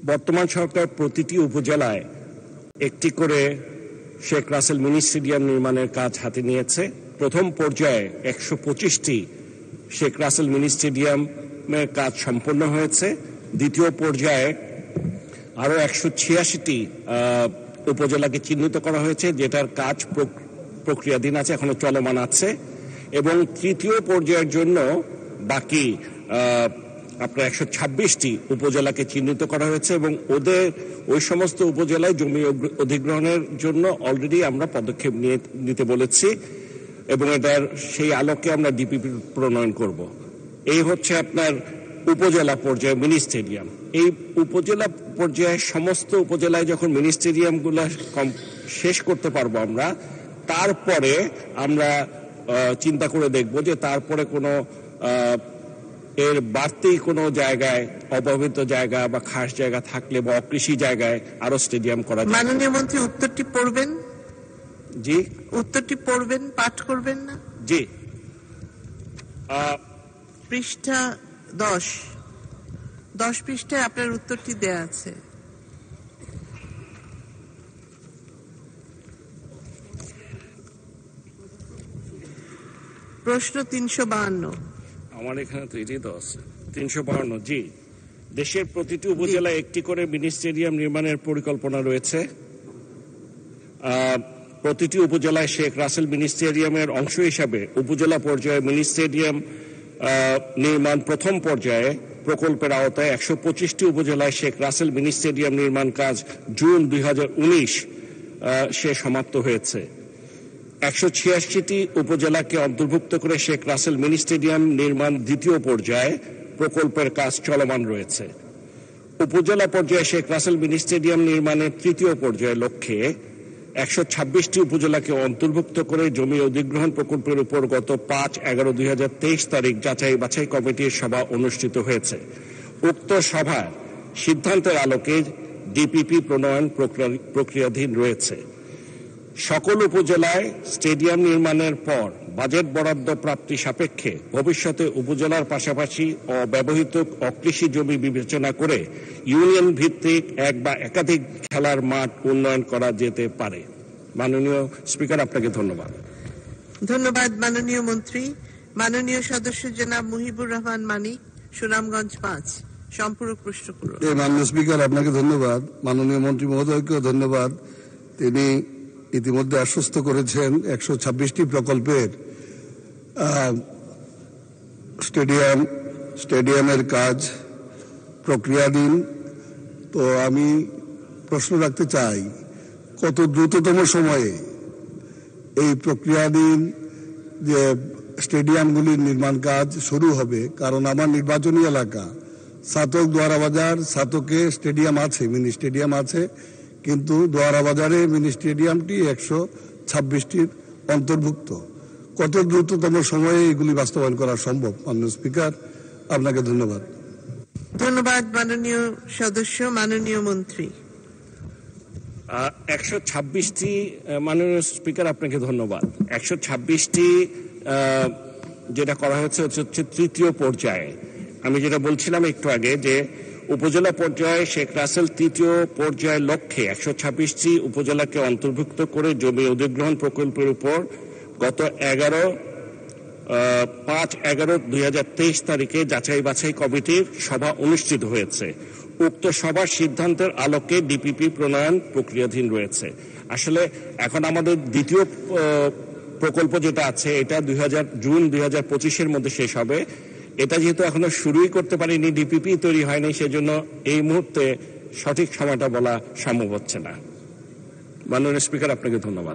বর্তমান সরকার প্রতিটি উপজেলায় একটি করে শেখ রাসেল মিনি স্টেডিয়াম নির্মাণের কাজ হাতে নিয়েছে। প্রথম পর্যায়ে 125টি শেখ রাসেল মিনি স্টেডিয়ামের কাজ সম্পন্ন হয়েছে। দ্বিতীয় পর্যায়ে আরো 186টি উপজেলাকে চিহ্নিত করা হয়েছে, যেটার কাজ প্রক্রিয়াধীন আছে, এখনো চলমান আছে। এবং তৃতীয় পর্যায়ের জন্য বাকি আপনার 126টি উপজেলাকে চিহ্নিত করা হয়েছে এবং ওই সমস্ত উপজেলায় জমি অধিগ্রহণের জন্য অলরেডি আমরা পদক্ষেপ নিতে বলেছি এবং এটার সেই আলোকে আমরা ডিপিপি প্রণয়ন করব। এই হচ্ছে আপনার উপজেলা পর্যায়ে মিনি স্টেডিয়াম। এই উপজেলা পর্যায়ে সমস্ত উপজেলায় যখন মিনি স্টেডিয়ামগুলো শেষ করতে পারবো আমরা, তারপরে আমরা চিন্তা করে দেখব যে তারপরে কোনো এর বাড়তি কোনো জায়গায় অব্যবহৃত জায়গা বা খাস জায়গা থাকলে বা অকৃষি জায়গায় আরো স্টেডিয়াম করা যায়। মাননীয় মন্ত্রী উত্তরটি পড়বেন? জি, উত্তরটি পড়বেন, পাঠ করবেন না? জি। পৃষ্ঠা 10 পৃষ্ঠায় আপনার উত্তরটি দেয়া আছে। প্রশ্ন 352। আমার এখানে তো এটাই তো আছে 352। জি, দেশের প্রতিটি উপজেলায় একটি করে মিনি স্টেডিয়াম নির্মাণের পরিকল্পনা রয়েছে। প্রতিটি উপজেলায় শেখ রাসেল মিনি স্টেডিয়ামের অংশ হিসাবে উপজেলা পর্যায়ে মিনি স্টেডিয়াম নির্মাণ প্রথম পর্যায়ে প্রকল্পের আওতায় 125টি উপজেলায় শেখ রাসেল মিনি স্টেডিয়াম নির্মাণ কাজ জুন 2019 সে সমাপ্ত হয়েছে। 186টি উপজেলাকে অন্তর্ভুক্ত করে শেখ রাসেল মিনি স্টেডিয়াম নির্মাণ দ্বিতীয় পর্যায়ে প্রকল্পের কাজ চলমান রয়েছে। উপজেলা পর্যায়ে শেখ রাসেল মিনি স্টেডিয়াম নির্মাণের তৃতীয় পর্যায়ে লক্ষ্যে 126টি উপজেলাকে অন্তর্ভুক্ত করে জমি অধিগ্রহণ প্রকল্পের উপর গত 5/11/2023 তারিখ যাচাই বাছাই কমিটির সভা অনুষ্ঠিত হয়েছে। উক্ত সভার সিদ্ধান্তের আলোকে ডিপিপি প্রণয়ন প্রক্রিয়াধীন রয়েছে। সকল উপজেলায় স্টেডিয়াম নির্মাণের পর বাজেট বরাদ্দ প্রাপ্তি সাপেক্ষে ভবিষ্যতে উপজেলার পাশাপাশি অব্যবহৃত অকৃষি জমি বিবেচনা করে ইউনিয়ন ভিত্তিক এক বা একাধিক খেলার মাঠ উন্নয়ন করা যেতে পারে। মাননীয় স্পিকার, আপনাকে ধন্যবাদ। ধন্যবাদ মাননীয় মন্ত্রী। মাননীয় সদস্য জনাব মুহিবুর রহমান মানিক, সুনামগঞ্জ 5, সম্পূরক প্রশ্ন করুন। মাননীয় স্পিকার, আপনাকে ধন্যবাদ। মাননীয় মন্ত্রী মহোদয়কে ধন্যবাদ। তিনি ইতিমধ্যে আশ্বস্ত করেছেন 126টি প্রকল্পের স্টেডিয়ামের কাজ প্রক্রিয়াধীন। তো আমি প্রশ্ন রাখতে চাই, কত দ্রুততম সময়ে এই প্রক্রিয়াধীন যে স্টেডিয়ামগুলির নির্মাণ কাজ শুরু হবে? কারণ আমার নির্বাচনী এলাকা ছাতক দোয়ারা বাজার, ছাতকে স্টেডিয়াম আছে, মিনি স্টেডিয়াম আছে, কিন্তু দোয়ারা বাজারে মিনি স্টেডিয়ামটি 126টির অন্তর্ভুক্ত। কত দ্রুততম সময়ে এগুলি বাস্তবায়ন করা সম্ভব? মাননীয় স্পিকার, আপনাকে ধন্যবাদ। ধন্যবাদ মাননীয় সদস্য। মাননীয় মন্ত্রী। 126টি, মাননীয় স্পিকার আপনাকে ধন্যবাদ। 126টি যেটা করা হয়েছে হচ্ছে তৃতীয় পর্যায়ে। আমি যেটা বলছিলাম একটু আগে যে উপজেলা পর্যায়ে শেখ রাসেল তৃতীয় পর্যায়ের লক্ষ্যে 126টি উপজেলাকে অন্তর্ভুক্ত করে জমি অধিগ্রহণ প্রকল্পের উপর গত 5/11/2023 তারিখে যাচাই বাছাই কমিটির সভা অনুষ্ঠিত হয়েছে। উক্ত সভার সিদ্ধান্তের আলোকে ডিপিপি প্রণয়ন প্রক্রিয়াধীন রয়েছে। আসলে এখন আমাদের দ্বিতীয় প্রকল্প যেটা আছে, এটা জুন 2025-এর মধ্যে শেষ হবে। এটা যেহেতু এখনো শুরুই করতে পারিনি, ডিপিপি তৈরি হয়নি, সেজন্য এই মুহূর্তে সঠিক সময়টা বলা সম্ভব হচ্ছে না। মাননীয় স্পিকার, আপনাকে ধন্যবাদ।